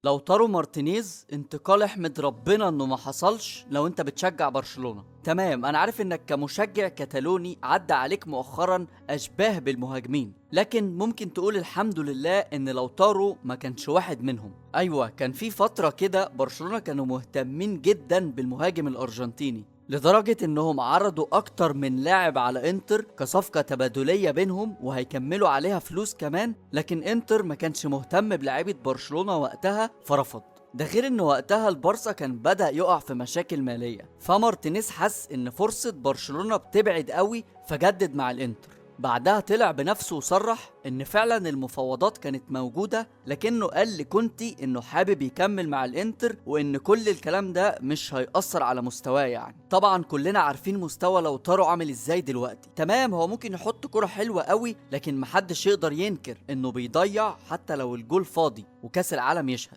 لوتارو مارتينيز انتقال احمد ربنا انه ما حصلش لو انت بتشجع برشلونة. تمام، انا عارف انك كمشجع كتالوني عدى عليك مؤخرا اشباه بالمهاجمين، لكن ممكن تقول الحمد لله ان لوتارو ما كانش واحد منهم. ايوه، كان في فترة كده برشلونة كانوا مهتمين جدا بالمهاجم الارجنتيني، لدرجة انهم عرضوا اكتر من لاعب على انتر كصفقة تبادلية بينهم وهيكملوا عليها فلوس كمان، لكن انتر ما كانش مهتم بلاعيبة برشلونة وقتها فرفض. ده غير ان وقتها البارسا كان بدأ يقع في مشاكل مالية، فمارتينيز حس ان فرصة برشلونة بتبعد قوي فجدد مع الانتر. بعدها طلع بنفسه وصرح ان فعلا المفاوضات كانت موجودة، لكنه قال لكونتي انه حابب يكمل مع الانتر وان كل الكلام ده مش هيأثر على مستواه. يعني طبعا كلنا عارفين مستوى لوتارو عامل ازاي دلوقتي. تمام، هو ممكن يحط كرة حلوة قوي، لكن محدش يقدر ينكر انه بيضيع حتى لو الجول فاضي وكاس العالم يشهد.